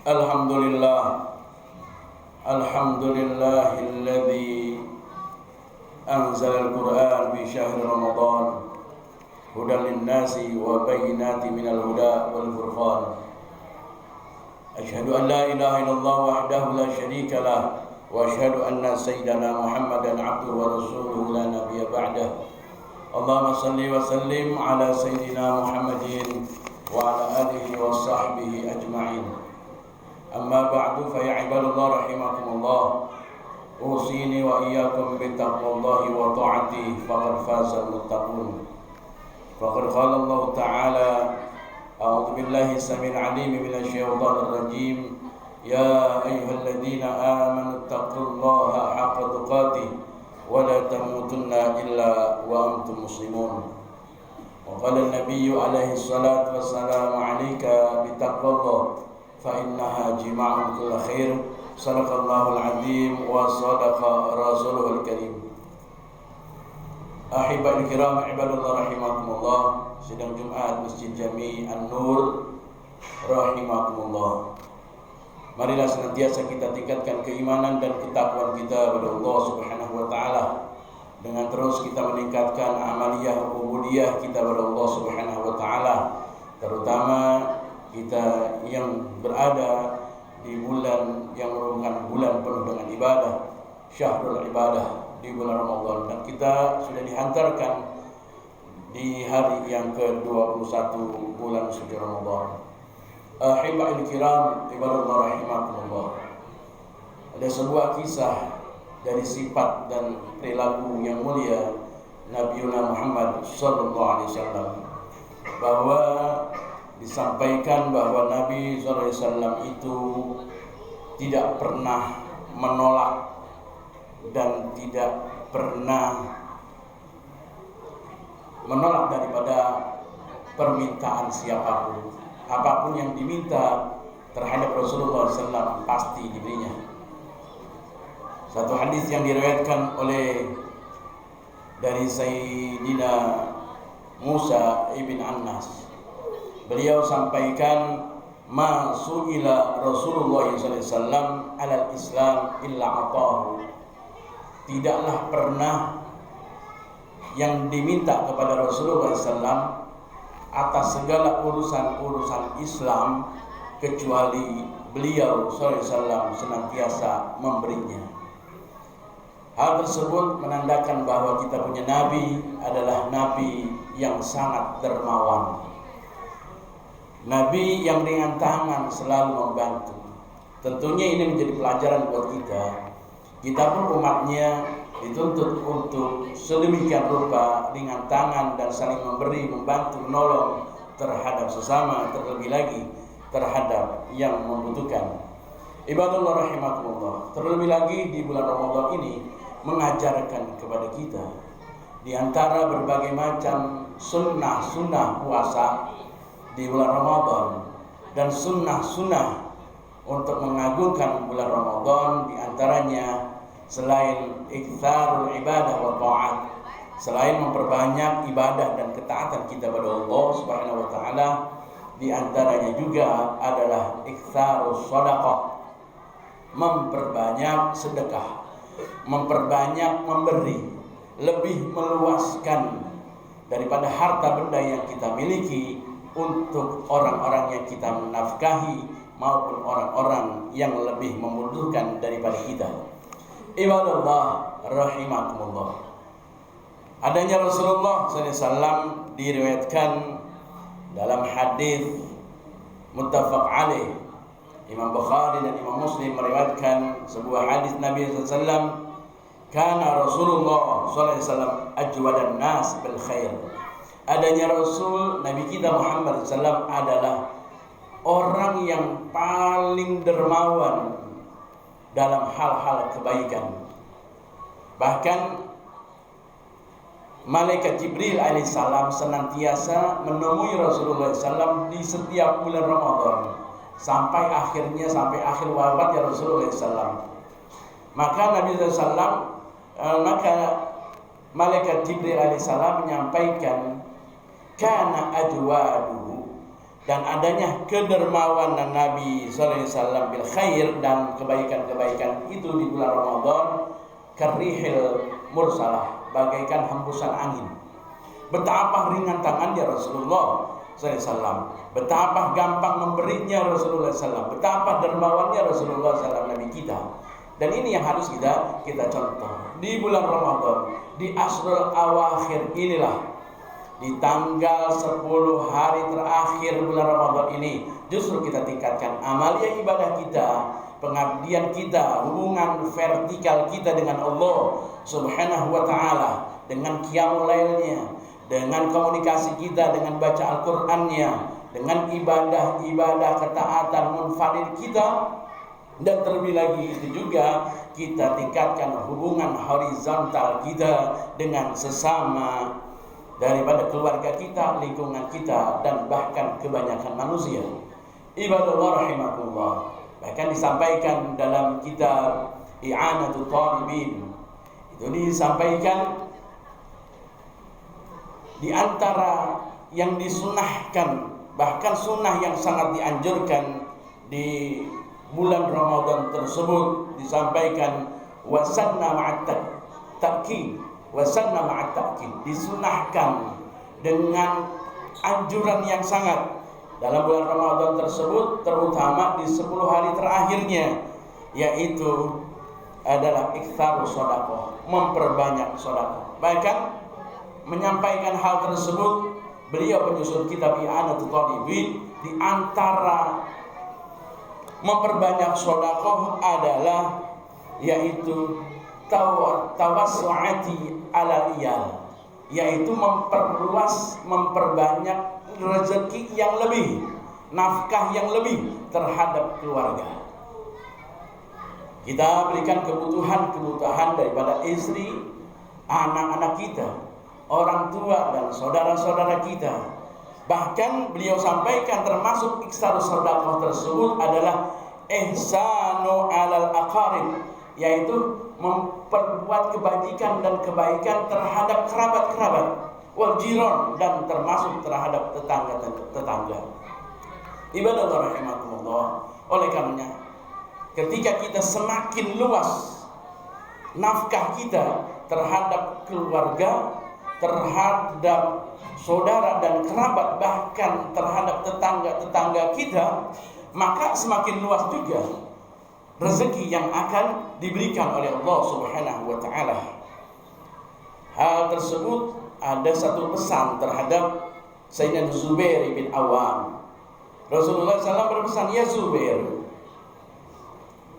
Alhamdulillah, alhamdulillahilladzi anzala al-Qur'an fi syahri Ramadan hudan lin-nasi wa bayyinatin minal huda wal furqan. Asyhadu an la ilaha illallah wahdahu la syarika lah wa asyhadu anna sayyidana Muhammadan abduhu wa rasuluhu la nabiyya ba'dah. Allahumma salli wa sallim ala sayyidina Muhammadin wa ala alihi wa sahbihi ajma'in. Amma ba'du fa ya ibadallah rahimakumullah, usini wa iyyakum bittaqwallahi wa ta'atihi faqad fazal muttaqun. Faqad qala Allah ta'ala a'udzu billahi samil 'alim minasy syaithanir rajim, ya ayyuhalladzina amanu taqullaha haqqa tuqatih wa la tamutunna illa wa antum muslimun. Wa qala an-nabiyyu alaihi salatu wassalamu 'alaika bittaqwallah fa innaha jima'un kulli khair. Sadaqallahul azim wa sadaqa rasuluhul karim. Ahibbatul kiram, ibadallah rahimakumullah, sidang Jumat Masjid Jami An-Nur rahimakumullah. Marilah senantiasa kita tingkatkan keimanan dan ketakwaan kita kepada Allah Subhanahu wa taala dengan terus kita meningkatkan amaliyah ubudiyah kita kepada Allah Subhanahu wa taala, terutama kita yang berada di bulan yang merupakan bulan penuh dengan ibadah, syahrul ibadah, di bulan Ramadan, dan kita sudah dihantarkan di hari yang ke-21 bulan suci Ramadan. Ahibbatul kiram, ibadallah rahimakumullah. Ada sebuah kisah dari sifat dan perilaku yang mulia Nabi Muhammad sallallahu alaihi wasallam, bahwa disampaikan bahwa Nabi SAW itu tidak pernah menolak dan tidak pernah menolak daripada permintaan siapapun. Apapun yang diminta terhadap Rasulullah SAW pasti diberinya. Satu hadis yang diriwayatkan oleh dari Sayyidina Musa ibn Anas, beliau sampaikan, ma su'ila Rasulullah SAW alal Islam illa atahu. Tidaklah pernah yang diminta kepada Rasulullah SAW atas segala urusan-urusan Islam kecuali beliau SAW senantiasa memberinya. Hal tersebut menandakan bahwa kita punya Nabi adalah Nabi yang sangat dermawan, Nabi yang dengan tangan selalu membantu. Tentunya ini menjadi pelajaran buat kita. Kita pun umatnya dituntut untuk sedemikian rupa dengan tangan dan saling memberi, membantu, menolong terhadap sesama, terlebih lagi terhadap yang membutuhkan. Ibadallah rahimakumullah. Terlebih lagi di bulan Ramadan ini mengajarkan kepada kita di antara berbagai macam sunnah-sunnah puasa di bulan Ramadan dan sunnah-sunnah untuk mengagungkan bulan Ramadan, di antaranya selain iktsarul ibadah wa ta'at, selain memperbanyak ibadah dan ketaatan kita kepada Allah Subhanahu wa taala, di antaranya juga adalah iktsarus shadaqah, memperbanyak sedekah, memperbanyak memberi, lebih meluaskan daripada harta benda yang kita miliki untuk orang-orang yang kita menafkahi maupun orang-orang yang lebih membutuhkan daripada kita. Ibadallah rahimakumullah. Adanya Rasulullah SAW diriwayatkan dalam hadis muttafaq alaih. Imam Bukhari dan Imam Muslim meriwayatkan sebuah hadis Nabi SAW, kana Rasulullah SAW ajwadan nas bil khair. Adanya Rasul Nabi kita Muhammad SAW adalah orang yang paling dermawan dalam hal-hal kebaikan. Bahkan Malaikat Jibril alaihissalam senantiasa menemui Rasulullah SAW di setiap bulan Ramadan sampai akhir wafatnya Rasulullah SAW. Maka Nabi SAW, maka Malaikat Jibril alaihissalam menyampaikan, kana ajwaduhu dan adanya kedermawanan Nabi sallallahu alaihi wasallam bil khair dan kebaikan-kebaikan itu di bulan Ramadan karihil mursalah, bagaikan hembusan angin. Betapa ringan tangannya Rasulullah sallallahu alaihi wasallam, betapa gampang memberinya Rasulullah sallallahu alaihi wasallam, betapa dermawannya Rasulullah sallallahu alaihi wasallam Nabi kita. Dan ini yang harus kita contoh di bulan Ramadan, di asrul awakhir inilah, di tanggal 10 hari terakhir bulan Ramadan ini, justru kita tingkatkan amalia ibadah kita, pengabdian kita, hubungan vertikal kita dengan Allah Subhanahu wa taala, dengan qiyamul lailnya, dengan komunikasi kita, dengan baca Al-Qur'annya, dengan ibadah-ibadah ketaatan munfarid kita. Dan terlebih lagi itu juga kita tingkatkan hubungan horizontal kita dengan sesama, daripada keluarga kita, lingkungan kita, dan bahkan kebanyakan manusia. Ibadallah rahimakumullah. Bahkan disampaikan dalam kitab I'anatul Talibin, itu disampaikan di antara yang disunahkan, bahkan sunnah yang sangat dianjurkan di bulan Ramadan tersebut, disampaikan wasanna ma'at ta'kid, wasanna ma'at ta'kid, disunahkan dengan anjuran yang sangat dalam bulan Ramadan tersebut, terutama di 10 hari terakhirnya, yaitu adalah iktharus shadaqah, memperbanyak sedekah. Bahkan menyampaikan hal tersebut, beliau penyusun kitab I'anatul Talibin, di antara memperbanyak sedekah adalah yaitu tawassu'ati ala iyal, yaitu memperbanyak rezeki yang lebih, nafkah yang lebih terhadap keluarga. Kita berikan kebutuhan daripada istri, anak-anak kita, orang tua dan saudara-saudara kita. Bahkan beliau sampaikan termasuk iksarus sedekah tersebut adalah ihsanu alal aqarib, yaitu memperbuat kebajikan dan kebaikan terhadap kerabat-kerabat, wal jiran, dan termasuk terhadap tetangga. Ibadah rahimakumullah. Oleh karenanya, ketika kita semakin luas nafkah kita terhadap keluarga, terhadap saudara dan kerabat, bahkan terhadap tetangga-tetangga kita, maka semakin luas juga rezeki yang akan diberikan oleh Allah Subhanahu wa taala. Hal tersebut ada satu pesan terhadap Sayyidina Zubair bin Awam. Rasulullah SAW berpesan, ya Zubair,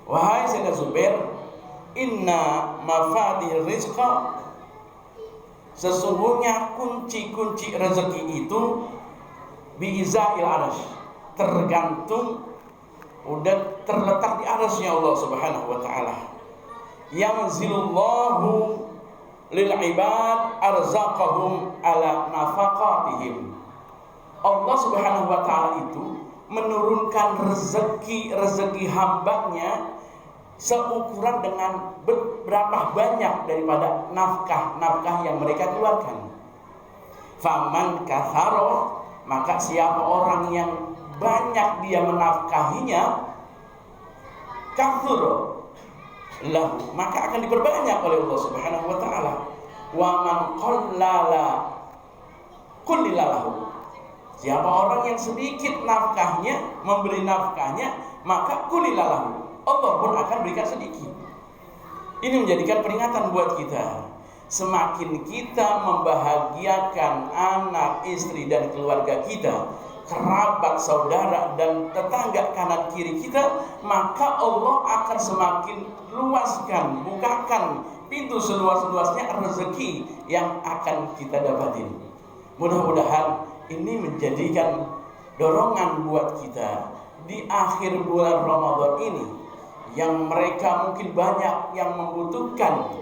wahai Sayyidina Zubair, inna mafatihir rizqa, sesungguhnya kunci-kunci rezeki itu biizail arash, tergantung, udah terletak di arasnya Allah Subhanahu wa taala. Yanzilullahu lil ibad arzaqahum ala nafaqatihim. Allah Subhanahu wa taala itu menurunkan rezeki hambanya seukuran dengan berapa banyak daripada nafkah yang mereka keluarkan. Faman katharo, maka siapa orang yang banyak dia menafkahinya, kathuro lahu, maka akan diperbanyak oleh Allah Subhanahu wa taala. Wa man qallala qulilalahu, siapa orang yang sedikit nafkahnya, memberi nafkahnya, maka qulilalahu, Allah pun akan berikan sedikit. Ini menjadikan peringatan buat kita. Semakin kita membahagiakan anak, istri, dan keluarga kita, kerabat, saudara, dan tetangga kanan kiri kita, maka Allah akan semakin luaskan, bukakan pintu seluas-luasnya rezeki yang akan kita dapatin. Mudah-mudahan ini menjadikan dorongan buat kita di akhir bulan Ramadan ini, yang mereka mungkin banyak yang membutuhkan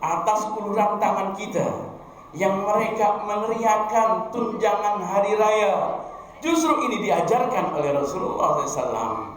atas uluran tangan kita, yang mereka meneriakan tunjangan hari raya. Justru ini diajarkan oleh Rasulullah SAW.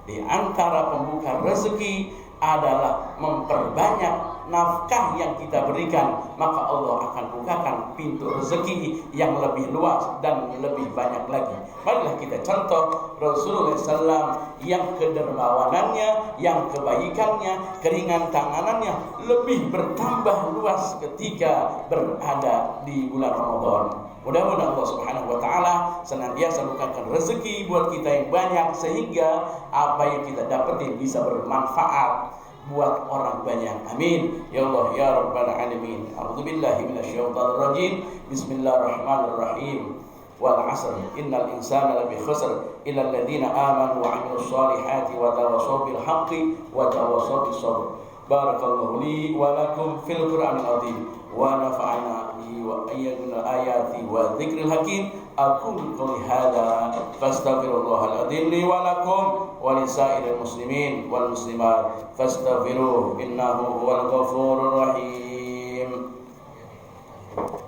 Di antara pembuka rezeki, adalah memperbanyak nafkah yang kita berikan, maka Allah akan bukakan pintu rezeki yang lebih luas dan lebih banyak lagi. Marilah kita contoh Rasulullah SAW yang kedermawanannya, yang kebaikannya, keringan tanganannya lebih bertambah luas ketika berada di bulan Ramadan. Mudah-mudahan Allah Subhanahu wa taala senantiasa bukakan rezeki buat kita yang banyak, sehingga apa yang kita dapetin bisa bermanfaat buat orang banyak. Amin ya Allah ya rabbal alamin. A'udzubillahi minasyaitonir rajim. Bismillahirrahmanirrahim. Wal 'asr innal insana lafi khusr illa alladziina aamanu wa 'amilus shalihati wa tawassaw bil haqqi wa tawassaw bis sabr. Barakallahu li wa lakum fil Qur'anil 'azim wa nafa'ana bi wa iyyakum ayati wa dzikril hakim. Aqulu qouli hadza fastaghfirullahal 'adzim li wa lakum wa lisairil muslimin wal muslimat fastaghfiruhu innahu huwal ghafurur rahim.